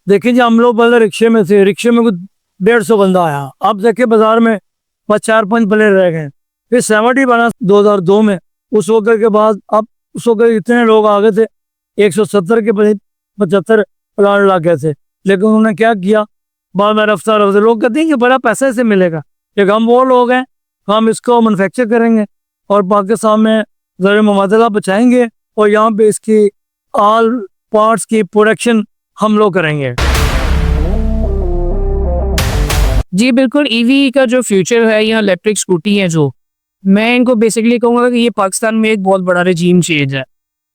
देखिए जी, हम लोग पहले रिक्शे में थे, रिक्शे में कुछ 150 बंदा आया। अब देखिए बाजार में 4-5 प्लेयर रह गए। फिर 70 बना 2002 में। उस वक्त के बाद अब उस वक्त इतने लोग आ गए थे, 170 के 75 प्लांट लग गए थे। लेकिन उन्होंने क्या किया, बाद में रफ्ता रफ्ता लोग कहते हैं कि बड़ा पैसा इससे मिलेगा, एक हम वो लोग हैं, हम इसको मैनुफैक्चर करेंगे और पाकिस्तान में ज़र मुबादला बचाएंगे और यहाँ पे इसकी ऑल पार्ट्स की प्रोडक्शन हम लोग करेंगे। जी बिल्कुल, ईवी का जो फ्यूचर है या इलेक्ट्रिक स्कूटी है, जो मैं इनको बेसिकली कहूँगा कि ये पाकिस्तान में एक बहुत बड़ा रजीम चेंज है।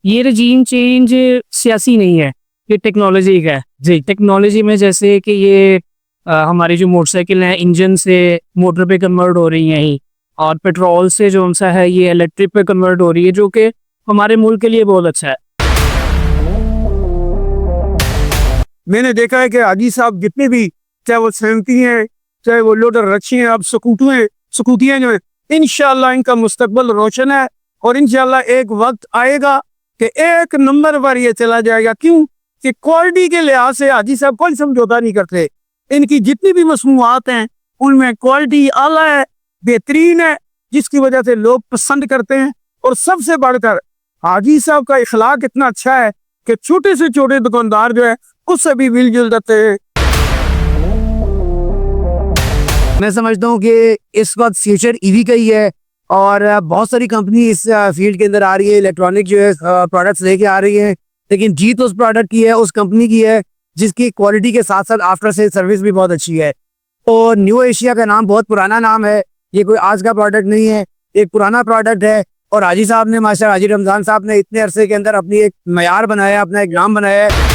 ये रजीम चेंज सियासी नहीं है, ये टेक्नोलॉजी का है। जी, टेक्नोलॉजी में जैसे कि ये हमारी जो मोटरसाइकिल है इंजन से मोटर पे कन्वर्ट हो रही हैं ही, और पेट्रोल से जो सा है ये इलेक्ट्रिक पे कन्वर्ट हो रही है, जो कि हमारे मुल्क के लिए बहुत अच्छा है। मैंने देखा है कि हाजी साहब जितने भी, चाहे वो सेंटी हैं, चाहे वो लोडर रक्षी हैं, अब स्कूटियाँ जो है, इंशाल्लाह इनका मुस्तकबल रोशन है और इंशाल्लाह एक वक्त आएगा कि एक नंबर पर ये चला जाएगा। क्यों कि क्वालिटी के लिहाज से हाजी साहब कोई समझौता नहीं करते। इनकी जितनी भी मसनूआत हैं उनमें क्वालिटी आला है, बेहतरीन है, जिसकी वजह से लोग पसंद करते हैं। और सबसे बढ़कर हाजी साहब का इखलाक इतना अच्छा है कि छोटे से छोटे दुकानदार जो है उससे भी मिलजुल जाते हैं। मैं समझता हूँ कि इस वक्त फ्यूचर ईवी का ही है और बहुत सारी कंपनी इस फील्ड के अंदर आ रही है, इलेक्ट्रॉनिक जो है प्रोडक्ट्स लेके आ रही है। लेकिन जीत उस प्रोडक्ट की है, उस कंपनी की है जिसकी क्वालिटी के साथ साथ आफ्टर सेल सर्विस भी बहुत अच्छी है। और न्यू एशिया का नाम बहुत पुराना नाम है, ये कोई आज का प्रोडक्ट नहीं है, एक पुराना प्रोडक्ट है। और हाजी साहब ने, माशाल्लाह हाजी रमजान साहब ने इतने अरसे के अंदर अपनी एक मयार बनाया, अपना एक नाम बनाया है।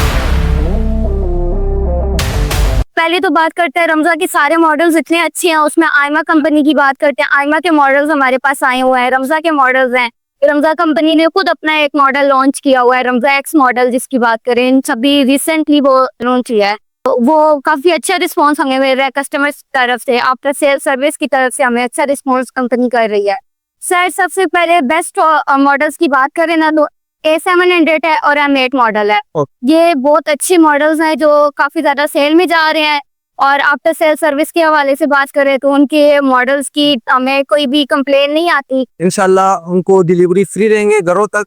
पहले तो बात करते हैं रमजा के सारे मॉडल्स इतने अच्छे हैं, उसमें आयमा कंपनी की बात करते हैं। आयमा के मॉडल्स हमारे पास आए हुए हैं, रमजा के मॉडल्स हैं। रमजा कंपनी ने खुद अपना एक मॉडल लॉन्च किया हुआ है, रमजा एक्स मॉडल, जिसकी बात करें अभी रिसेंटली वो लॉन्च किया है। तो वो काफी अच्छा रिस्पॉन्स हमें मिल रहा है कस्टमर्स की तरफ से, आफ्टर सेल सर्विस की तरफ से हमें अच्छा रिस्पॉन्स कंपनी कर रही है। सर सबसे पहले बेस्ट मॉडल्स की बात करें ना तो A700 है और M8 मॉडल है। ये बहुत अच्छे मॉडल्स हैं जो काफी ज्यादा सेल में जा रहे हैं। और आफ्टर सेल सर्विस के हवाले से बात करें तो उनके मॉडल्स की हमें कोई भी कंप्लेन नहीं आती। इंशाल्लाह उनको डिलीवरी फ्री रहेंगे घरों तक,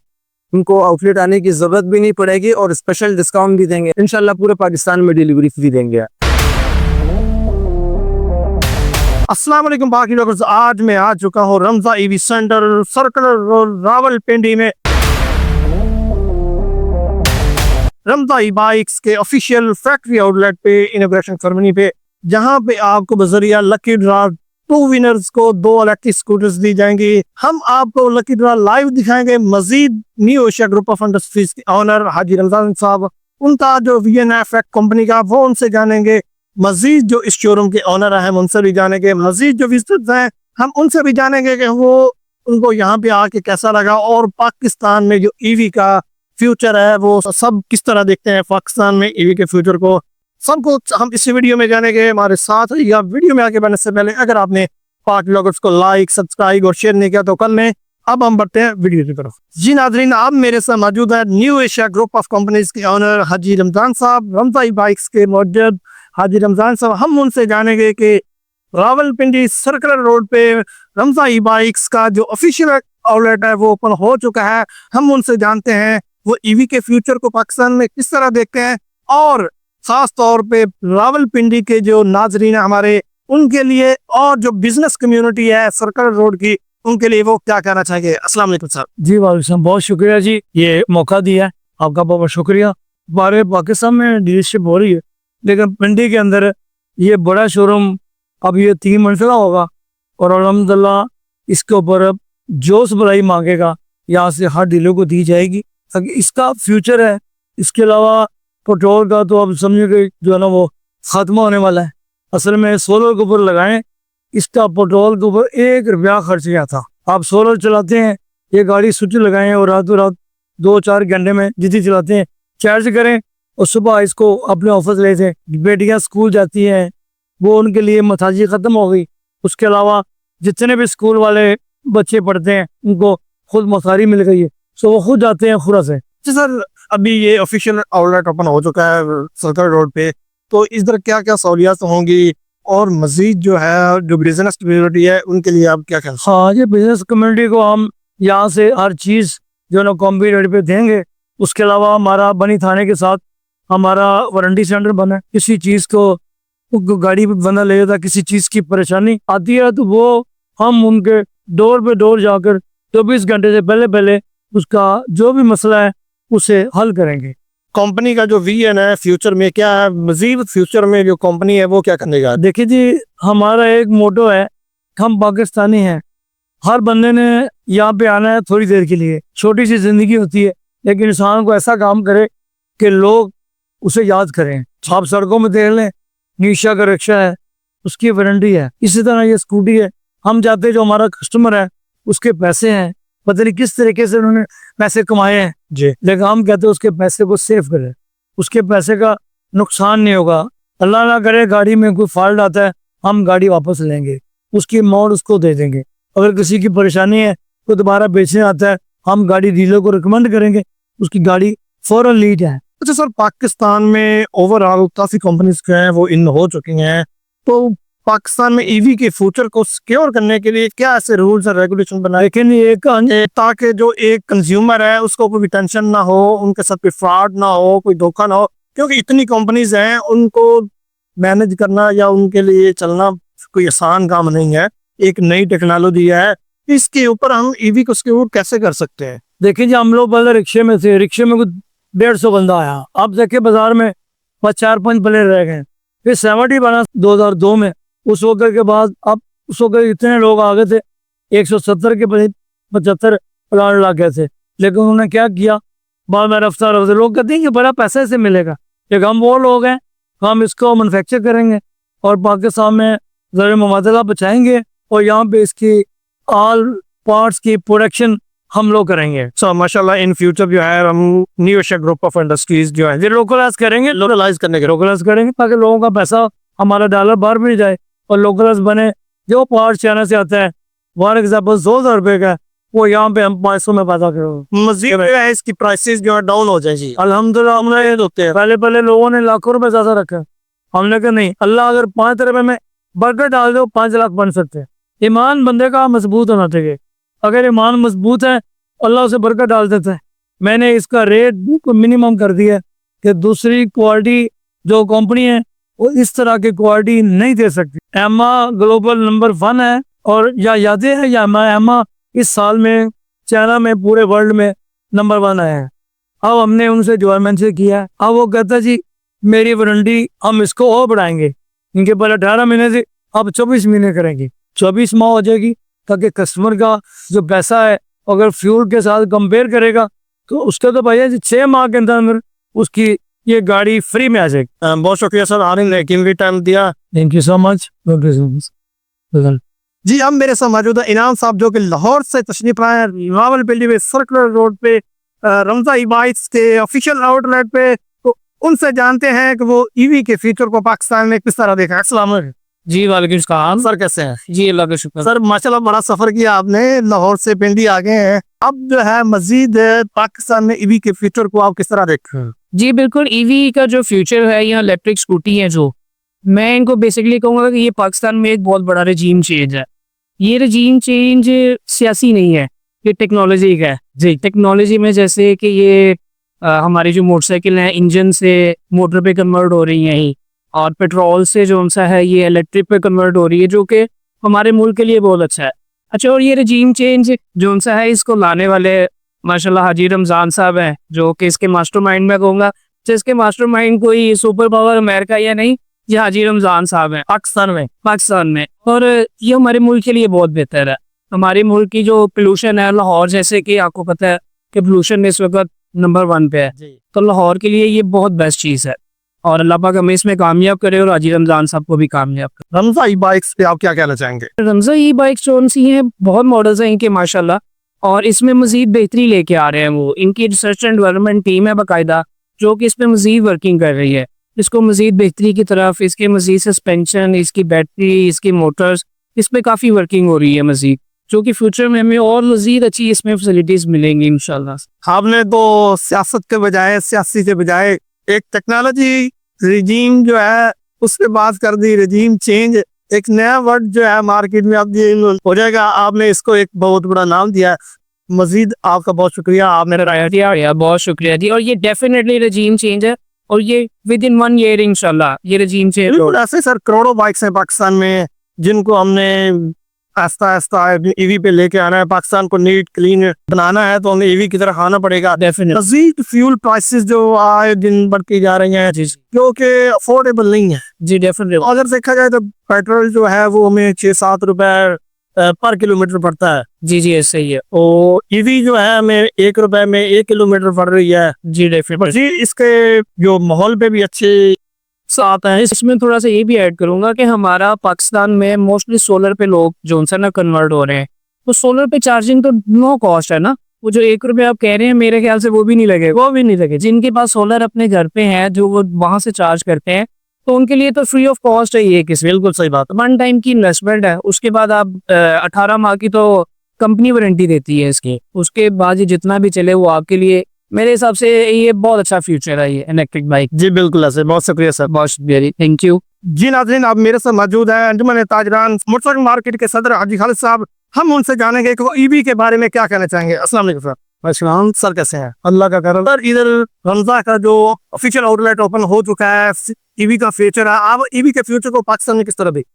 उनको आउटलेट आने की जरूरत भी नहीं पड़ेगी और स्पेशल डिस्काउंट भी देंगे। इंशाल्लाह पूरे पाकिस्तान में डिलीवरी फ्री देंगे। अस्सलाम वालेकुम बाकी लोगों, आज मैं आ चुका हूँ Ramza EV center, circular road, Rawalpindi में। रमजा ई बाइक्स के ऑफिशियल फैक्ट्री आउटलेट पे इनॉग्रेशन सेरेमनी पे, जहां पे आपको बजरिया लकी ड्रा 2 विनर्स को 2 इलेक्ट्रिक स्कूटर्स दी जाएंगी। हम आपको लकी ड्रा लाइव दिखाएंगे। Majeed new Asia group of industries के ऑनर हाजी रमजान साहब, उनका जो VNF कंपनी का, वो उनसे जानेंगे। मजीद जो इस शोरूम के ऑनर हैं उनसे भी जानेंगे। मजीद जो विजिटर्स हैं हम उनसे भी जानेंगे कि वो उनको यहाँ पे आके कैसा लगा और पाकिस्तान में जो ईवी का फ्यूचर है वो सब किस तरह देखते हैं पाकिस्तान में ईवी के फ्यूचर को। सब कुछ हम इस वीडियो में जानेंगे। हमारे साथ या वीडियो में आगे बढ़ने से पहले अगर आपने पाक व्लॉगर्स को लाइक, सब्सक्राइब और शेयर नहीं किया तो कर लें। अब हम बढ़ते हैं वीडियो की तरफ। जी नाजरीन, आप मेरे साथ मौजूद है new Asia group of companies के ऑनर हाजी रमजान साहब, रमजा ई बाइक्स के मौजूद हाजी रमजान साहब। हम उनसे जानेंगे कि रावलपिंडी सर्कुलर रोड पे रमजा ई बाइक्स का जो ऑफिशियल आउटलेट है वो ओपन हो चुका है। हम उनसे जानते हैं वो ईवी के फ्यूचर को पाकिस्तान में किस तरह देखते हैं और खास तौर पे रावलपिंडी के जो नाजरीन है हमारे, उनके लिए और जो बिजनेस कम्युनिटी है सर्कुलर रोड की, उनके लिए वो क्या कहना चाहिए। अस्सलाम वालेकुम साहब। जी वालेकुम, बहुत शुक्रिया जी, ये मौका दिया है आपका, बहुत शुक्रिया। हमारे पाकिस्तान में डीलरशिप हो रही है, लेकिन पिंडी के अंदर ये बड़ा शोरूम अब ये 3 मंजिला होगा और अल्हम्दुलिल्लाह इसके ऊपर अब जो सप्लाई मांगेगा यहाँ से हर डीलर को दी जाएगी, ताकि इसका फ्यूचर है। इसके अलावा पेट्रोल का तो अब समझिए कि जो है ना वो ख़त्म होने वाला है। असल में सोलर के ऊपर लगाएं, इसका पेट्रोल के ऊपर 1 रुपया खर्च गया था। आप सोलर चलाते हैं, ये गाड़ी स्विच लगाएं और रातों रात 2-4 घंटे में जितनी चलाते हैं चार्ज करें और सुबह इसको अपने ऑफिस ले जाएं। बेटियाँ स्कूल जाती हैं, वो उनके लिए मसाजी ख़त्म हो गई। उसके अलावा जितने भी स्कूल वाले बच्चे पढ़ते हैं उनको खुद मसारी मिल गई है, सो वो खुद जाते हैं खुरा से। जी सर, अभी ये ऑफिशियल आउटलेट ओपन हो चुका है सर्कुलर रोड पे, तो इधर क्या क्या सहूलियात होंगी और मजीद जो है जो बिजनेस कम्युनिटी है उनके लिए आप क्या कहते हाँ, ये बिजनेस कम्युनिटी को हम यहाँ से हर चीज़ जो ना कॉम्पी रेट पे देंगे। उसके अलावा हमारा बनी थाने के साथ हमारा वारंटी सेंटर बना है। किसी चीज़ को गाड़ी पे बंदा ले जाता, किसी चीज़ की परेशानी आती है तो वो हम उनके डोर पे डोर जाकर 24 घंटे से पहले पहले उसका जो भी मसला है उसे हल करेंगे। कंपनी का जो विजन है फ्यूचर में क्या है, मजीद फ्यूचर में जो कंपनी है वो क्या करने का? देखिए जी, हमारा एक मोटो है, हम पाकिस्तानी हैं। हर बंदे ने यहाँ पे आना है थोड़ी देर के लिए, छोटी सी जिंदगी होती है, लेकिन इंसान को ऐसा काम करे कि लोग उसे याद करें। आप सड़कों में देख लें, नीशा का रिक्शा है, उसकी वारंटी है। इसी तरह ये स्कूटी है। हम चाहते हैं जो हमारा कस्टमर है उसके पैसे हैं, पता नहीं किस तरीके से उन्होंने पैसे कमाए हैं जी, लेकिन हम कहते हैं उसके पैसे को सेव करें, उसके पैसे का नुकसान नहीं होगा। अल्लाह ना करे गाड़ी में कोई फॉल्ट आता है, हम गाड़ी वापस लेंगे, उसकी अमाउंट उसको दे देंगे। अगर किसी की परेशानी है तो दोबारा बेचने आता है, हम गाड़ी डीलर को रिकमेंड करेंगे, उसकी गाड़ी फौरन ली जाए। अच्छा सर, पाकिस्तान में ओवरऑल काफी कंपनीज जो हैं वो इन हो चुकी हैं, तो पाकिस्तान में ईवी के फ्यूचर को सिक्योर करने के लिए क्या ऐसे रूल्स और रेगुलेशन बनाए लेकिन एक ताकि जो एक कंज्यूमर है उसको कोई टेंशन ना हो, उनके साथ कोई फ्रॉड ना हो, कोई धोखा ना हो, क्योंकि इतनी कंपनीज हैं उनको मैनेज करना या उनके लिए चलना कोई आसान काम नहीं है। एक नई टेक्नोलॉजी है, इसके ऊपर हम ईवी को सिक्योर कैसे कर सकते हैं? देखिए जी, हम लोग पहले रिक्शे में थे, रिक्शे में कुछ 150 बंदा आया, अब देखिए बाजार में 4-5 प्लेयर रह गए। फिर 70 बना 2002 में, उस वक्त के बाद अब उस वक्त इतने लोग आ गए थे, 170 के 75 प्लांट लग गए थे। लेकिन उन्होंने क्या किया, बाद में रफ्ता रफ्ता लोग कहते हैं कि बड़ा पैसा इससे मिलेगा, लेकिन हम वो लोग हैं, हम इसको मैनुफैक्चर करेंगे और पाकिस्तान में ज़र मुबादला बचाएंगे और यहाँ पे इसकी ऑल पार्ट्स की प्रोडक्शन हम लोग करेंगे। सो माशाल्लाह इन फ्यूचर जो है हम new Asia group of industries जो है ये लोकलाइज करेंगे, लोकलाइज करने के लोकलाइज करेंगे ताकि लोगों का पैसा हमारा डॉलर बाहर भी नहीं जाए और लोकलाइज बने। जो पार्ट चाइना से आता है फॉर एग्जाम्पल 2000 रुपये का, वो यहाँ पे हम 500 में पैदा करेंगे। मजीद जो है इसकी प्राइसेस जो है डाउन हो जाए जी। अल्हम्दुलिल्लाह हमने ये होते हैं, पहले लोगों ने लाखों रुपए ज्यादा रखा, हमने कहा नहीं, अल्लाह अगर 5 रुपए में बरकत डाल दो 5 लाख बन सकते हैं। ईमान बंदे का मजबूत होना चाहिए, अगर ईमान मजबूत है अल्लाह उसे बरकत डाल देता है। मैंने इसका रेट मिनिमम कर दिया कि दूसरी क्वालिटी जो कंपनी है वो इस तरह की क्वालिटी नहीं दे सकती। एमा ग्लोबल नंबर 1 है और या यादें है या एमा इस साल में चाइना में पूरे वर्ल्ड में नंबर 1 आया है। अब हमने उनसे ज्वाइंटमेंट से किया है, अब वो कहता जी मेरी वारंटी हम इसको और बढ़ाएंगे, इनके पहले 18 महीने से अब 24 महीने करेंगे, 24 माह हो जाएगी, ताकि कस्टमर का जो पैसा है अगर फ्यूल के साथ कंपेयर करेगा तो उसका तो भैया 6 माह के अंदर उसकी ये गाड़ी फ्री में आ जाएगी। बहुत शुक्रिया सर, आने कीमती टाइम दिया। Thank you so much. जी, अब मेरे साथ मौजूद है इनाम साहब जो कि लाहौर से तशरीफ लाए हैं, रावलपिंडी में सर्कुलर रोड पे रमजा ई बाइक्स के ऑफिशियल आउटलेट पे। तो उनसे जानते हैं कि वो ईवी के फ्यूचर को पाकिस्तान में किस तरह देखा है। अस्सलाम वालेकुम जी वालेकुम सलाम। सर, कैसे हैं? जी अल्लाह का शुक्र। सर माशाल्लाह बड़ा सफर किया आपने, लाहौर से पिंडी आ गए हैं, अब जो है मजीद पाकिस्तान में ईवी के फ्यूचर को आप किस तरह देखते हैं? जी बिल्कुल, ईवी का जो फ्यूचर है, यहाँ इलेक्ट्रिक स्कूटी है, जो मैं इनको बेसिकली कहूँगा कि ये पाकिस्तान में एक बहुत बड़ा रजीम चेंज है। ये रजीम चेंज सियासी नहीं है, ये टेक्नोलॉजी का है। जी, टेक्नोलॉजी में जैसे कि ये हमारी जो मोटरसाइकिल हैं इंजन से मोटर पे कन्वर्ट हो रही हैं ही, और पेट्रोल से जो सा है ये इलेक्ट्रिक पे कन्वर्ट हो रही है, जो कि हमारे मुल्क के लिए बहुत अच्छा है। अच्छा, और ये रजीम चेंज जो सा है इसको लाने वाले माशाल्लाह हाजी रमज़ान साहब हैं, जो कि इसके मास्टरमाइंड में कहूँगा, जिसके मास्टरमाइंड कोई सुपर पावर अमेरिका या नहीं, ये हाजी रमज़ान साहब हैं पाकिस्तान में। और ये हमारे मुल्क के लिए बहुत बेहतर है। हमारे मुल्क की जो पोल्यूशन है, लाहौर जैसे कि आपको पता है कि पोल्यूशन में इस वक्त नंबर 1 पे है, तो लाहौर के लिए ये बहुत बेस्ट चीज़ है और अल्लाह पाक हमें इसमें कामयाब करे और हाजी रमज़ान साहब को भी कामयाब करे। रमजा ई बाइक्स पे आप क्या कहना चाहेंगे? रमज़ा ई बाइक्स जो सी हैं, बहुत मॉडल्स हैं इनके माशाल्लाह, और इसमें मजीद बेहतरी लेके आ रहे हैं वो। इनकी रिसर्च एंड डेवलपमेंट टीम है बाकायदा, जो कि इस पर मजीद वर्किंग कर रही है, इसको मजीद बेहतरी की तरफ, इसके मजीद सस्पेंशन, इसकी बैटरी, इसकी मोटर्स, इस पर काफ़ी वर्किंग हो रही है मजीद, जो कि फ्यूचर में हमें और मजीद अच्छी इसमें फैसिलिटीज़ मिलेंगी इंशाल्लाह। आपने तो सियासत के बजाय, सियासी के बजाय एक टेक्नोलॉजी रिजीम जो है उससे बात कर दी, रिजीम चेंज एक नया वर्ड जो है मार्केट में अब ये हो जाएगा। आपने इसको एक बहुत बड़ा नाम दिया है। मजीद आपका बहुत शुक्रिया, आप मेरा राय दिया यार, बहुत शुक्रिया जी। और ये डेफिनेटली रजीम चेंज है और ये विद इन 1 ईयर इंशाल्लाह ये रजीम चेंज। बिल्कुल ऐसे सर करोड़ों बाइक्स हैं पाकिस्तान में जिनको हमने आस्ता आस्ता ईवी पे लेके आना है। पाकिस्तान को नीट क्लीन बनाना है तो हमें ईवी की तरफ आना पड़ेगा। डेफिनेटली मजीद फ्यूल प्राइसेस जो आए दिन बढ़ती जा रही हैं क्योंकि अफोर्डेबल नहीं है जी डेफिनेटली। अगर देखा जाए तो पेट्रोल जो है वो हमें 6-7 रुपए पर किलोमीटर पड़ता है। जी जी ऐसे ही है। और ईवी जो है हमें 1 रुपए में 1 किलोमीटर पड़ रही है। जी डेफिनेटली जी इसके जो माहौल पे भी अच्छे साथ है। इसमें थोड़ा सा ये भी ऐड करूंगा कि हमारा पाकिस्तान में मोस्टली सोलर पे लोग जो उनसे ना कन्वर्ट हो रहे हैं, तो सोलर पे चार्जिंग तो नो कॉस्ट है ना। वो जो 1 रुपये आप कह रहे हैं मेरे ख्याल से वो भी नहीं लगे। जिनके पास सोलर अपने घर पे है जो वो वहां से चार्ज करते हैं तो उनके लिए तो फ्री ऑफ कॉस्ट है ये। किस बिल्कुल सही बात। 1 टाइम की इन्वेस्टमेंट है, उसके बाद आप 18 माह की तो कंपनी वारंटी देती है इसकी। उसके बाद ये जितना भी चले वो आपके लिए, मेरे हिसाब से ये बहुत अच्छा फ्यूचर है ये इलेक्ट्रिक बाइक। जी बिल्कुल ऐसे, बहुत शुक्रिया सर। बहुत शुक्रिया जी, थैंक यू। जी नाज़रीन, आप मेरे साथ मौजूद है अंजुमन ताजरान मोटरसाइकिल मार्केट के सदर हाजी खालिद साहब। हम उनसे जानेंगे कि वो ईवी के बारे में क्या कहना चाहेंगे। अस्सलाम वालेकुम सर। अस्सलाम सर, कैसे हैं? अल्लाह का करम। सर इधर रमजा का जो ऑफिशियल आउटलेट ओपन हो चुका है, ईवी का फ्यूचर है। आप ईवी के फ्यूचर को पाकिस्तान में किस तरह देखें?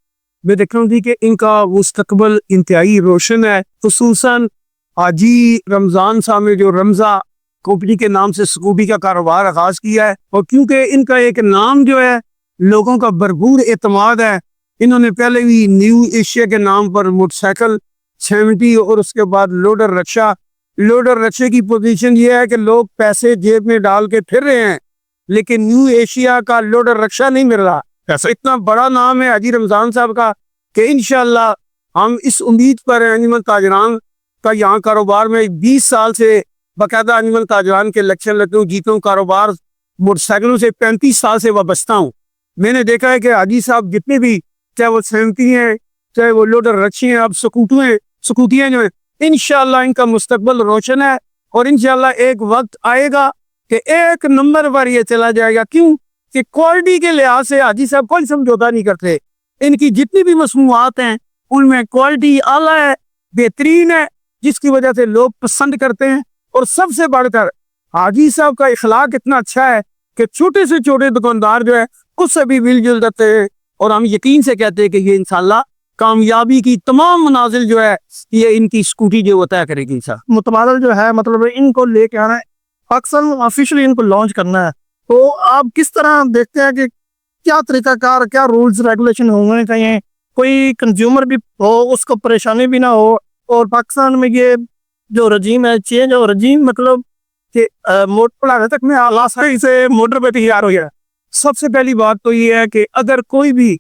मैं देख रहा हूँ कि इनका मुस्तकबल इंतहाई रोशन है। खुसूसन हाजी रमजान साहब ने जो रमजा कंपनी के नाम से स्कूटी का कारोबार आगाज किया है, और क्योंकि इनका एक नाम जो है लोगों का भरपूर एतमाद है, इन्होंने पहले भी न्यू एशिया के नाम पर मोटरसाइकिल 70 और उसके बाद लोडर रक्षा की पोजीशन ये है कि लोग पैसे जेब में डाल के फिर रहे हैं, लेकिन न्यू एशिया का लोडर रक्षा नहीं मिल रहा। ऐसा इतना बड़ा नाम है हाजी रमजान साहब का कि इंशाल्लाह हम इस उम्मीद पर हैं एनिमल ताजरान का यहाँ कारोबार में 20 साल से बाकायदा एनिमल ताजरान के इलेक्शन लड़ता हूँ, जीता हूँ। कारोबार मोटरसाइकिलों से 35 साल से वाबस्ता हूँ। मैंने देखा है कि हाजी साहब जितने भी, चाहे वो 70 हैं, चाहे वो लोडर रक्षी हैं, अब स्कूटियाँ जो है, इंशाल्लाह इनका मुस्तकबल रोशन है। और इंशाल्लाह एक वक्त आएगा कि 1 नंबर पर ये चला जाएगा। क्यों कि क्वालिटी के लिहाज से हाजी साहब कोई समझौता नहीं करते। इनकी जितनी भी मसनूआत हैं उनमें क्वालिटी आला है, बेहतरीन है, जिसकी वजह से लोग पसंद करते हैं। और सबसे बढ़कर हाजी साहब का इखलाक इतना अच्छा है कि छोटे से छोटे दुकानदार जो है उससे भी मिलजुल जाते हैं। और हम यकीन से कहते हैं कि ये इंशाल्लाह कामयाबी की तमाम मनाजिल जो है ये इनकी स्कूटी जो तय करेगी। सर मुतबादल जो है मतलब इनको लेके आना है, पाकिस्तान ऑफिशियली इनको लॉन्च करना है। तो आप किस तरह देखते हैं कि क्या तरीकाकार, क्या रूल्स रेगुलेशन होने चाहिए, कोई कंज्यूमर भी हो उसको परेशानी भी ना हो, और पाकिस्तान में ये जो रजीम है चेंज हो, रजीम मतलब कि मोटर तक में आसानी से मोटर पे तैयार हो गया। सबसे पहली बात तो ये है कि अगर कोई भी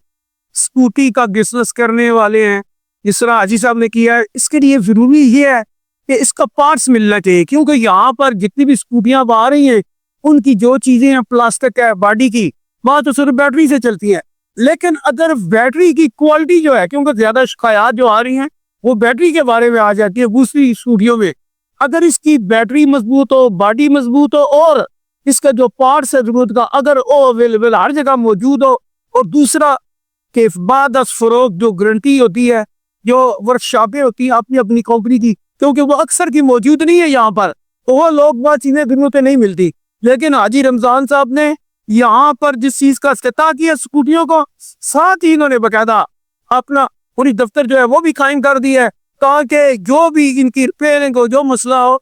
स्कूटी का बिजनेस करने वाले हैं जिस तरह हाजी साहब ने किया है, इसके लिए जरूरी ये है कि इसका पार्ट्स मिलना चाहिए। क्योंकि यहाँ पर जितनी भी स्कूटियां आ रही हैं उनकी जो चीजें हैं प्लास्टिक है, बॉडी की, वहां तो सिर्फ बैटरी से चलती है। लेकिन अगर बैटरी की क्वालिटी जो है, क्योंकि ज्यादा शिकायत जो आ रही हैं वो बैटरी के बारे में आ जाती है दूसरी स्कूटियों में, अगर इसकी बैटरी मजबूत हो, बॉडी मजबूत हो, और इसका जो पार्ट्स है जरूरत का अगर वो अवेलेबल हर जगह मौजूद हो, और दूसरा के बाद फरोग जो गारंटी होती है, जो वर्कशॉपें होती हैं अपनी अपनी कंपनी की, क्योंकि वो अक्सर की मौजूद नहीं है यहाँ पर, तो वो लोग वह चीजें दिनों पे नहीं मिलती। लेकिन हाजी रमजान साहब ने यहाँ पर जिस चीज का इफ्तिताह किया स्कूटियों को, साथ ही इन्होंने बाकायदा अपना पूरी दफ्तर जो है वो भी कायम कर दिया है, ताकि जो भी इनकी रिपेयरिंग हो, जो मसला हो,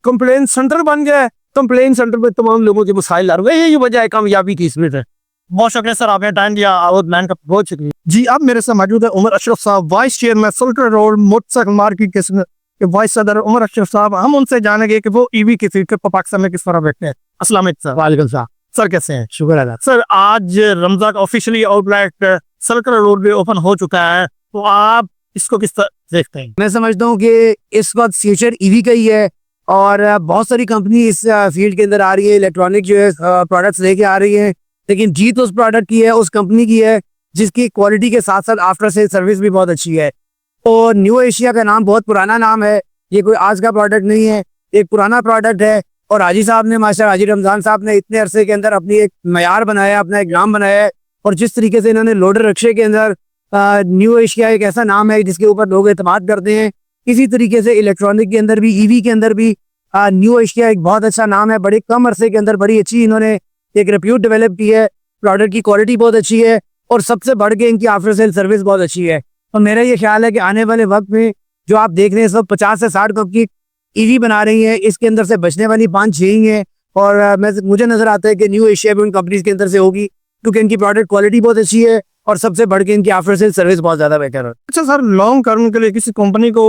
कंप्लेन सेंटर बन गया है। कंप्लेन सेंटर पे तमाम लोगों के मसाइल हल हुए, यही वजह है कामयाबी की इसमें है। बहुत शुक्रिया सर, आपने टाइम दिया। मैन का बहुत शुक्रिया जी। अब मेरे साथ मौजूद है उमर अशरफ साहब, वाइस चेयरमैन सल्टर रोड मोटरसाइकिल मार्केट के वाइस सदर उमर अशरफ साहब। हम उनसे जानेंगे कि वो ईवी के फ्यूचर को पाकिस्तान में किस तरह देखते हैं। अस्सलाम वालेकुम सर। वालेकुम सलाम। सर कैसे हैं? शुक्र अल्लाह। सर आज रमजा का ऑफिशियली आउटलेट सल्टर रोड पे ओपन हो चुका है, तो आप इसको किस तरह देखते हैं? मैं समझता हूँ कि इस वक्त फ्यूचर ईवी का ही है, और बहुत सारी कंपनी इस फील्ड के अंदर आ रही है, इलेक्ट्रॉनिक जो है प्रोडक्ट्स लेके आ रही है, लेकिन जीत उस प्रोडक्ट की है, उस कंपनी की है जिसकी क्वालिटी के साथ साथ आफ्टर सेल सर्विस भी बहुत अच्छी है। और न्यू एशिया का नाम बहुत पुराना नाम है, ये कोई आज का प्रोडक्ट नहीं है, एक पुराना प्रोडक्ट है। और हाजी साहब ने माशाल्लाह, हाजी रमजान साहब ने इतने अरसे के अंदर अपनी एक मयार बनाया, अपना एक नाम बनाया है। और जिस तरीके से इन्होंने लोडर रिक्शे के अंदर न्यू एशिया एक ऐसा नाम है जिसके ऊपर लोग एतमाद करते हैं, इसी तरीके से इलेक्ट्रॉनिक के अंदर भी, ईवी के अंदर भी न्यू एशिया एक बहुत अच्छा नाम है। बड़े कम अरसे के अंदर बड़ी अच्छी इन्होंने एक रेप्यूट डेवलप की है, प्रोडक्ट की क्वालिटी बहुत अच्छी है और सबसे बढ़ के इनकी आफ्टर सेल सर्विस बहुत अच्छी है। और मेरा ये ख्याल है कि आने वाले वक्त में जो आप देख रहे हैं सब 50 से 60 कंपनी ईवी बना रही है, इसके अंदर से बचने वाली 5-6 ही है। और मुझे नजर आता है कि न्यू एशिया भी उन कंपनीज के अंदर से होगी, क्योंकि इनकी प्रोडक्ट क्वालिटी बहुत अच्छी है और सबसे बढ़ के इनकी आफ्टर सेल सर्विस बहुत ज्यादा बेहतर है। अच्छा सर, लॉन्ग टर्म के लिए किसी कंपनी को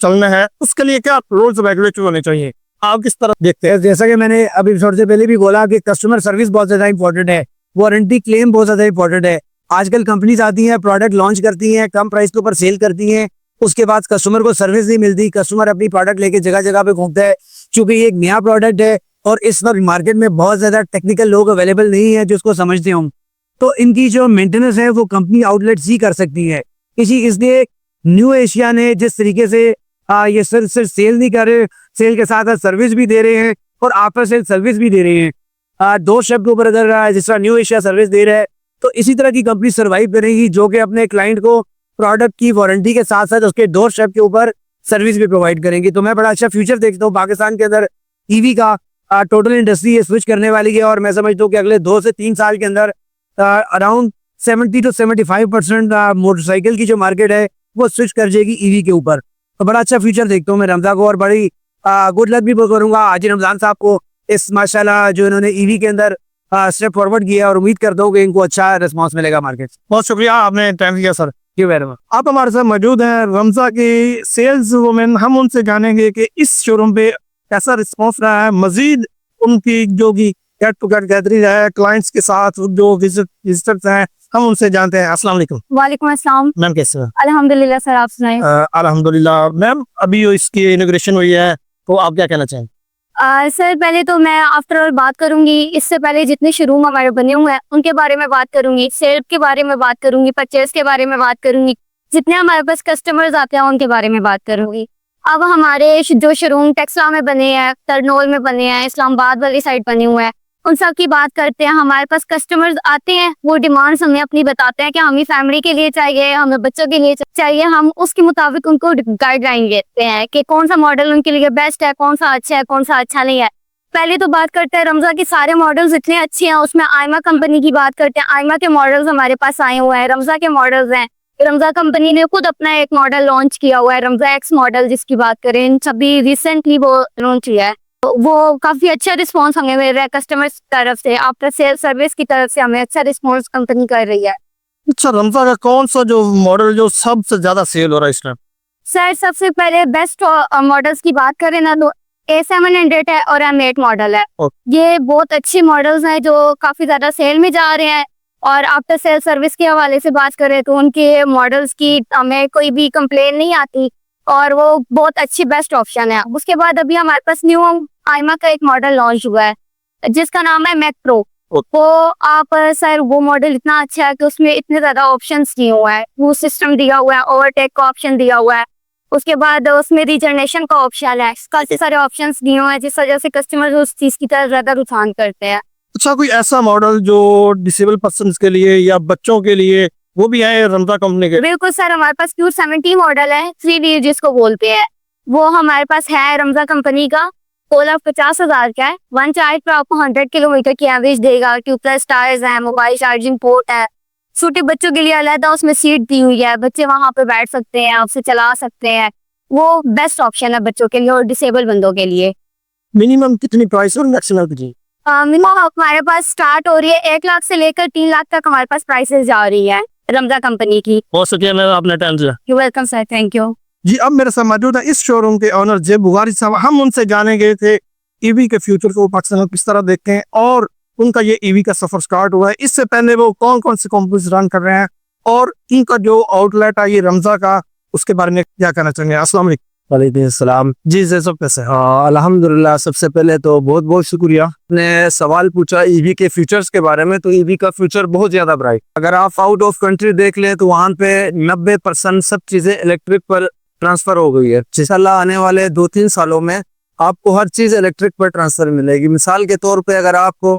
चलना है, उसके लिए क्या रूल्स रेगुलेटरी होने चाहिए, आप किस तरह देखते हैं? जैसा कि मैंने अभी थोड़ी देर पहले भी बोला कि कस्टमर सर्विस बहुत ज्यादा इंपॉर्टेंट है, वारंटी क्लेम बहुत ज्यादा इंपॉर्टेंट है। आजकल कंपनीज आती हैं, प्रोडक्ट लॉन्च करती हैं, कम प्राइस के ऊपर सेल करती हैं, उसके बाद कस्टमर को सर्विस नहीं मिलती, कस्टमर अपनी प्रोडक्ट लेके जगह जगह पे घूमता है। क्योंकि ये एक नया प्रोडक्ट है और इस वक्त मार्केट में बहुत ज्यादा टेक्निकल लोग अवेलेबल नहीं है जो उसको समझते हों, तो इनकी जो मेंटेनेंस है वो कंपनी आउटलेट्स ही कर सकती है। इसलिए न्यू एशिया ने जिस तरीके से ये सिर्फ सेल नहीं कर रहे, सेल के साथ साथ सर्विस भी दे रहे हैं और आफ्टर सेल सर्विस भी दे रहे हैं। दो शब्द के ऊपर अगर जिस तरह न्यू एशिया सर्विस दे रहा है, तो इसी तरह की कंपनी सर्वाइव करेगी जो कि अपने क्लाइंट को प्रोडक्ट की वारंटी के साथ साथ उसके डोर स्टेप के ऊपर सर्विस भी प्रोवाइड करेंगी। तो मैं बड़ा अच्छा फ्यूचर देखता हूँ पाकिस्तान के अंदर ईवी का। टोटल इंडस्ट्री ये स्विच करने वाली है और मैं समझता हूँ कि अगले 2 से 3 साल के अंदर अराउंड 70 to 75% मोटरसाइकिल की जो मार्केट है वो स्विच कर जाएगी ईवी के ऊपर। तो बड़ा अच्छा फ्यूचर देखता हूँ मैं रमजा को और बड़ी गुड लक भी करूंगा हाजी रमजान साहब को इस माशाल्लाह जो इन्होंने ईवी के अंदर स्टेप फॉरवर्ड किया, और उम्मीद करता हूँ कि इनको अच्छा रिस्पॉन्स मिलेगा मार्केट। बहुत शुक्रिया, आपने टाइम दिया सर। Very much. आप हमारे साथ मौजूद हैं रमजा की सेल्स वुमेन, हम उनसे जानेंगे कि इस शोरूम पे कैसा रिस्पॉन्स रहा है, मजीद उनकी जो भी गेट टू गेट गैदरिंग है क्लाइंट्स के साथ, जो विजिटर्स हैं, हम उनसे जानते हैं। अस्सलाम वालेकुम। वालेकुम अस्सलाम। मैम कैसे हैं? अल्हम्दुलिल्लाह सर, आप सुनाएं। अल्हम्दुलिल्लाह। मैम अभी इसकी इनॉग्रेशन हुई है, तो आप क्या कहना चाहेंगे? सर पहले तो मैं आफ्टर ऑल बात करूंगी, इससे पहले जितने शोरूम हमारे बने हुए हैं उनके बारे में बात करूंगी, सेल के बारे में बात करूंगी, परचेज के बारे में बात करूंगी, जितने हमारे पास कस्टमर्स आते हैं उनके बारे में बात करूंगी। अब हमारे जो शोरूम टेक्सला में बने हैं, तरनोल में बने हैं, इस्लामाबाद वाली साइड बने हुए हैं, उन सब की बात करते हैं। हमारे पास कस्टमर्स आते हैं, वो डिमांड्स हमें अपनी बताते हैं कि हमें फैमिली के लिए चाहिए, हमें बच्चों के लिए चाहिए, हम उसके मुताबिक उनको गाइडलाइन देते हैं कि कौन सा मॉडल उनके लिए बेस्ट है, कौन सा अच्छा है, कौन सा अच्छा नहीं है। पहले तो बात करते हैं रमजा के सारे मॉडल्स इतने अच्छे हैं, उसमें आयमा कंपनी की बात करते हैं। आयमा के मॉडल्स हमारे पास आए हुए हैं, रमजा के मॉडल्स हैं। रमजा कंपनी ने खुद अपना एक मॉडल लॉन्च किया हुआ है, रमजा एक्स मॉडल, जिसकी बात करें अभी रिसेंटली वो लॉन्च किया है। वो काफी अच्छा रिस्पांस हमें मिल रहा है कस्टमर्स की तरफ से, आफ्टर सेल सर्विस की तरफ से हमें अच्छा रिस्पांस कंपनी कर रही है। अच्छा, रमजा का कौन सा जो मॉडल जो सबसे ज्यादा सेल हो रहा है इस टाइम? सर सबसे पहले बेस्ट मॉडल्स की बात करें ना तो A700 है और M8 मॉडल है। ये बहुत अच्छे मॉडल्स हैं जो काफी ज्यादा सेल में जा रहे हैं। और आफ्टर सेल सर्विस के हवाले से बात करें तो उनके मॉडल्स की हमें कोई भी कंप्लेन नहीं आती और वो बहुत अच्छी बेस्ट ऑप्शन है। उसके बाद अभी हमारे पास न्यू आयमा का एक मॉडल लॉन्च हुआ है जिसका नाम है मैक प्रो। वो आप सर वो मॉडल इतना अच्छा है कि उसमें इतने ज्यादा ऑप्शंस दिए हुआ है, वो सिस्टम दिया हुआ है, ओवरटेक का ऑप्शन दिया हुआ है, उसके बाद उसमें रिजनरेशन का ऑप्शन है, काफी सारे ऑप्शंस दिए हुए हैं जिस वजह से कस्टमर उस चीज की तरफ ज्यादा रुझान करते हैं। अच्छा, कोई ऐसा मॉडल जो डिसेबल पर्सन के लिए या बच्चों के लिए वो भी है रमजा कंपनी के? बिल्कुल सर, हमारे पास Q70 मॉडल है, 3D जिसको बोलते हैं, वो हमारे पास है रमजा कंपनी का। 50,000 का है। 1 चार्ज पर आपको 100 किलोमीटर की एवरेज देगा। ट्यूबलेस टायर्स है, मोबाइल चार्जिंग पोर्ट है, छोटे बच्चों के लिए अलग उसमें सीट दी हुई है, बच्चे वहां पे बैठ सकते हैं, आपसे चला सकते हैं। वो बेस्ट ऑप्शन है बच्चों के लिए और डिसेबल बंदों के लिए। मिनिमम कितनी प्राइस और मैक्सिमम कितनी? मिनिमम हमारे पास स्टार्ट हो रही है 1 लाख से लेकर 3 लाख तक हमारे पास प्राइसेस जा रही है रमजा कंपनी की। हो सके मैं आपने टाइम दिया। You welcome sir, thank you. जी, अब मेरे साथ मौजूद है इस शोरूम के ऑनर जेब बुगारी साहब। हम उनसे जानेंगे थे ईवी के फ्यूचर को पाकिस्तान में किस तरह देखते हैं और उनका ये ईवी का सफर स्टार्ट हुआ है, इससे पहले वो कौन कौन से कंपनीज रन कर रहे हैं और इनका जो आउटलेट है ये रमजा का, उसके बारे में क्या कहना चाहेंगे? अस्सलाम वालेकुम। वालेकुम सलाम। जी से सब कैसे? हाँ अल्हम्दुलिल्लाह। सबसे पहले तो बहुत बहुत शुक्रिया। आपने सवाल पूछा ईवी के फ्यूचर्स के बारे में, तो ईवी का फ्यूचर बहुत ज्यादा ब्राइट। अगर आप आउट ऑफ कंट्री देख लें तो वहाँ पे 90% सब चीजें इलेक्ट्रिक पर ट्रांसफर हो गई है। इंशाल्लाह आने वाले 2-3 सालों में आपको हर चीज इलेक्ट्रिक पर ट्रांसफर मिलेगी। मिसाल के तौर पे अगर आपको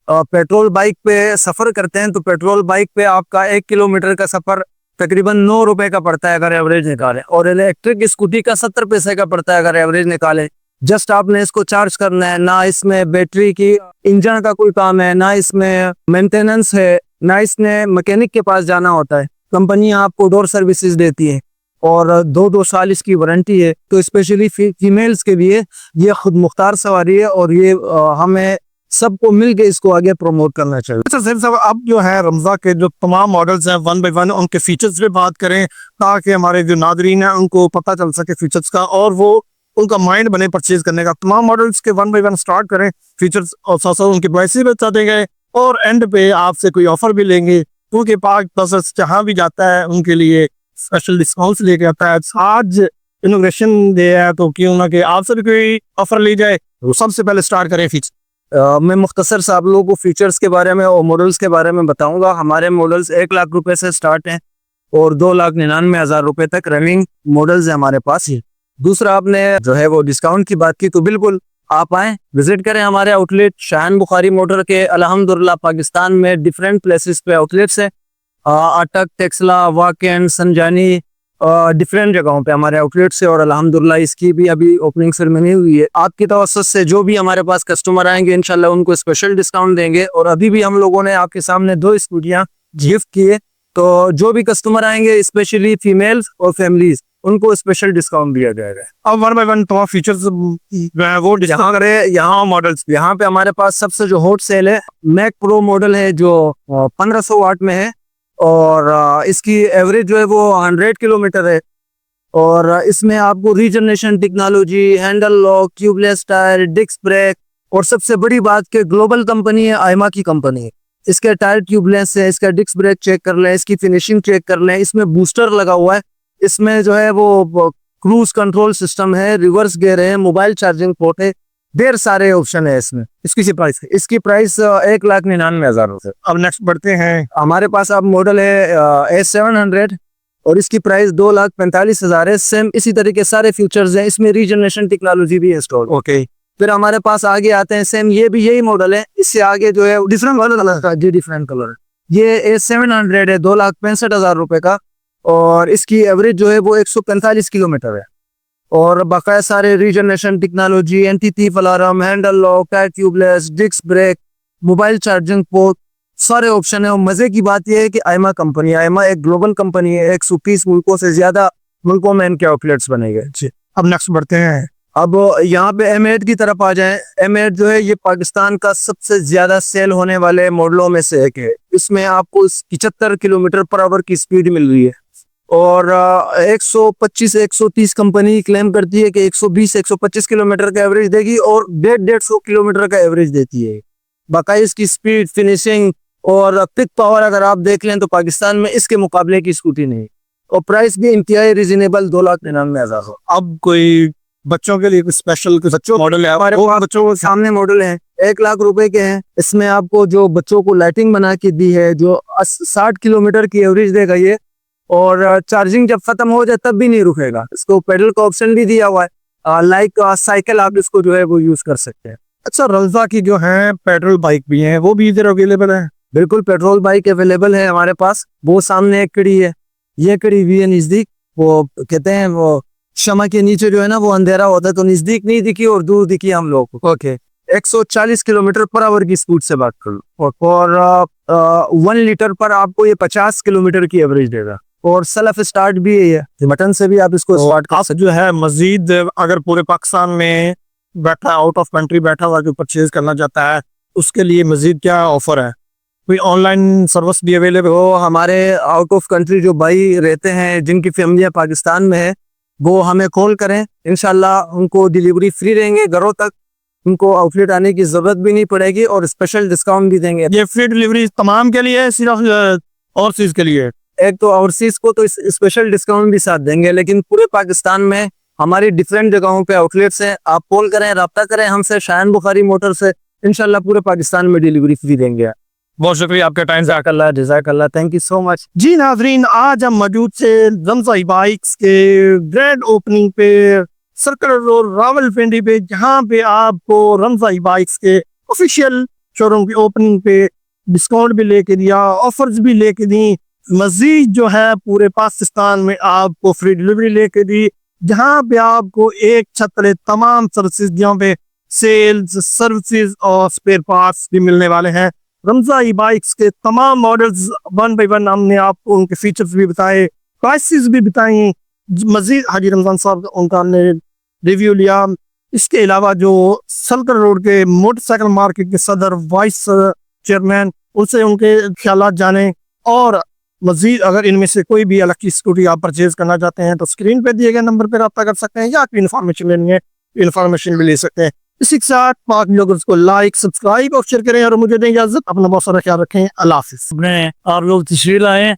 पेट्रोल बाइक पे सफर करते हैं तो पेट्रोल बाइक पे आपका 1 किलोमीटर का सफर तकरीबन 9 रुपए का पड़ता है अगर एवरेज निकालें, और इलेक्ट्रिक स्कूटी का 70 पैसे का पड़ता है अगर एवरेज निकालें। जस्ट आपने इसको चार्ज करना है, ना इसमें बैटरी की इंजन का कोई काम है, ना इसमें मेंटेनेंस है, ना इसमें मैकेनिक के पास जाना होता है। कंपनी आपको डोर सर्विसेज देती है और 2-2 साल इसकी वारंटी है। तो स्पेशली फीमेल्स के लिए ये खुद मुख्तार सवारी है और ये हमें सबको मिलके इसको आगे प्रमोट करना चाहिए। अच्छा ज़हीर साहब, अब जो है रमज़ा के जो तमाम मॉडल्स हैं 1 बाय 1 उनके फीचर्स पे बात करें ताकि हमारे जो नादरीन हैं उनको पता चल सके फीचर्स का और वो उनका माइंड बने परचेज करने का। तमाम मॉडल्स के 1 बाय 1 स्टार्ट करें, फीचर्स और साथ साथ उनके प्राइसेस भी बता देंगे और एंड पे आपसे कोई ऑफर भी लेंगे क्योंकि पाक बस जहाँ भी जाता है उनके लिए स्पेशल डिस्काउंट्स लेके आता है। आज इनोग्रेशन डे है तो क्यों ना कि आपसे भी कोई ऑफर ली जाए। तो सबसे पहले स्टार्ट करें फीचर। मैं मुख्तसर से आप लोगों को फीचर्स के बारे में और मॉडल्स के बारे में बताऊंगा। हमारे मॉडल्स 1 लाख रुपए से स्टार्ट हैं और 2,99,000 रुपए तक रनिंग मॉडल्स है हमारे पास ही। दूसरा, आपने जो है वो डिस्काउंट की बात की तो बिल्कुल आप आएँ, विजिट करें हमारे आउटलेट शान बुखारी मोटर के। अल्हम्दुलिल्लाह पाकिस्तान में डिफरेंट प्लेसेस पे आउटलेट्स है, अटक, टेक्सला, वाकन, संजानी, डिफरेंट जगहों पे हमारे आउटलेट्स है और अल्हम्दुलिल्लाह इसकी भी अभी ओपनिंग सेरेमनी हुई है। आपकी तवज्जो से जो भी हमारे पास कस्टमर आएंगे इंशाल्लाह उनको स्पेशल डिस्काउंट देंगे। और अभी भी हम लोगों ने आपके सामने 2 स्कूटियां गिफ्ट किए, तो जो भी कस्टमर आएंगे स्पेशली फीमेल्स और फैमिलीज उनको स्पेशल डिस्काउंट दिया जाएगा। अब 1 बाय 1 तमाम फीचर्स वो यहाँ करें, यहाँ मॉडल्स, यहाँ पे हमारे पास सबसे जो हॉट सेल है मैक प्रो मॉडल है जो 1500 वाट में है और इसकी एवरेज जो है वो 100 किलोमीटर है और इसमें आपको regeneration technology, handle lock, tubeless tyre, disc brake और सबसे बड़ी बात के ग्लोबल कंपनी है, आयमा की कंपनी है। इसके टायर ट्यूबलेस है, इसका डिस्क ब्रेक चेक कर लें, इसकी फिनिशिंग चेक कर लें। इसमें बूस्टर लगा हुआ है, इसमें जो है वो क्रूज कंट्रोल सिस्टम है, रिवर्स गियर है, मोबाइल चार्जिंग पोर्ट है, ढेर सारे ऑप्शन है इसमें। इसकी प्राइस है। इसकी प्राइस 1,99,000 रुपए। अब नेक्स्ट बढ़ते हैं। हमारे पास अब मॉडल है A700 और इसकी प्राइस 2,45,000 है। सेम इसी तरीके सारे फीचर्स हैं, इसमें रीजनरेशन टेक्नोलॉजी भी इंस्टॉल। ओके, फिर हमारे पास आगे आते हैं, सेम ये भी यही मॉडल है, इससे आगे जो है डिफरेंट कलर का, जी डिफरेंट कलर। ये A700 है 2,65,000 रुपए का और इसकी एवरेज जो है वो 145 किलोमीटर है और बाकायदा सारे regeneration technology, anti theft alarm, handle lock, tyre tubeless, disc brake, mobile charging port, सारे ऑप्शन है। और मजे की बात यह है कि आयमा कंपनी, आयमा एक ग्लोबल कंपनी है, 130 मुल्कों से ज्यादा मुल्कों में इनके आउटलेट्स बने गए। जी, अब नेक्स्ट बढ़ते हैं। अब यहाँ पे M8 की तरफ आ जाएं। M8 जो है ये पाकिस्तान का सबसे ज्यादा सेल होने वाले मॉडलों में से एक है। इसमें आपको 75 किलोमीटर पर आवर की स्पीड मिल रही है और 125-130 कंपनी क्लेम करती है कि 120-125 किलोमीटर का एवरेज देगी और 150-150 किलोमीटर का एवरेज देती है। बाकायदा इसकी स्पीड, फिनिशिंग और पिक पावर अगर आप देख लें तो पाकिस्तान में इसके मुकाबले की स्कूटी नहीं और प्राइस भी इंतहाई रीजनेबल 2,99,000। अब कोई बच्चों के लिए कोई स्पेशल बच्चों मॉडल है हमारे पास बच्चों के सामने मॉडल है 1 लाख रुपए के हैं। इसमें आपको जो बच्चों को लाइटिंग बना के दी है, जो 60 किलोमीटर की एवरेज देगा ये और चार्जिंग जब खत्म हो जाए तब भी नहीं रुकेगा। इसको पेडल का ऑप्शन भी दिया हुआ है, लाइक साइकिल आप इसको जो है वो यूज कर सकते हैं। अच्छा, रमज़ा की जो है पेट्रोल बाइक भी हैं, वो भी इधर अवेलेबल है? बिल्कुल, पेट्रोल बाइक अवेलेबल है हमारे पास। वो सामने एक कड़ी है, ये कड़ी भी है नजदीक। वो कहते हैं वो शमा के नीचे जो है ना वो अंधेरा होता है, तो नजदीक नहीं दिखी और दूर दिखी हम लोग को। ओके, 140 किलोमीटर पर आवर की स्पीड से बात कर लो और 1 लीटर पर आपको ये 50 किलोमीटर की एवरेज देगा और सेल्फ स्टार्ट भी है, बटन से भी आप इसको स्टार्ट कर आप जो है मजीद अगर पूरे पाकिस्तान में बैठा, आउट ऑफ कंट्री बैठा हुआ जो परचेज करना चाहता है उसके लिए मजीद क्या ऑफर है? कोई ऑनलाइन सर्विस भी अवेलेबल हो? हमारे आउट ऑफ कंट्री जो भाई रहते हैं जिनकी फैमिलियां पाकिस्तान में है वो हमें कॉल करें, इंशाल्लाह उनको डिलीवरी फ्री देंगे घरों तक, उनको आउटलेट आने की जरूरत भी नहीं पड़ेगी और स्पेशल डिस्काउंट भी देंगे। ये फ्री डिलीवरी तमाम के लिए है, सिर्फ और चीज के लिए? एक तो ओवरसीज को तो स्पेशल डिस्काउंट भी साथ देंगे, लेकिन पूरे पाकिस्तान में हमारी डिफरेंट जगहों पे आउटलेट्स हैं। आप कॉल करें, राब्ता करें हमसे, शान बुखारी मोटर से, इंशाल्लाह पूरे पाकिस्तान में डिलीवरी फ्री देंगे। बहुत शुक्रिया आपका टाइम। जज़ाकल्लाह, थैंक यू सो मच। जी नाजरीन, आज हम मौजूद से रमज़ा बाइक्स के ग्रैंड ओपनिंग पे सर्कुलर रोड रावलपिंडी पे, जहाँ पे आपको रमजाई बाइक्स के ऑफिशियल शोरूम की ओपनिंग पे डिस्काउंट भी लेके दिया, ऑफर्स भी लेके दी, मजीद जो है पूरे पाकिस्तान में आपको फ्री डिलीवरी लेके दी, जहाँ पे आपको एक छत तले तमाम सर्विसेज जहाँ पे सेल्स, सर्विसेज और स्पेयर पार्ट्स भी मिलने वाले हैं। रमजाई बाइक्स के तमाम मॉडल्स वन बाई वन हमने आपको उनके फीचर्स भी बताए, प्राइसेस भी बताई। मजीद हाजी रमजान साहब उनका हमने रिव्यू लिया। इसके अलावा जो सर्कुलर रोड के मोटरसाइकिल मार्केट के सदर वाइस चेयरमैन, उनसे उनके ख्यालात जाने, और मजीद अगर इनमें से कोई भी अलग की स्कूटी आप परचेज करना चाहते हैं तो स्क्रीन पे दिए गए नंबर पर रब्ता कर सकते हैं, या कोई इन्फॉर्मेशन लेनी है इन्फॉर्मेशन भी ले सकते हैं। इसी के साथ पाक ब्लॉगर्स को लाइक, सब्सक्राइब और शेयर करें, और मुझे दें इजाजत। अपना बहुत सारा ख्याल रखें। अल्लाह हाफिज़। अपने आप लोग तशरीफ लाए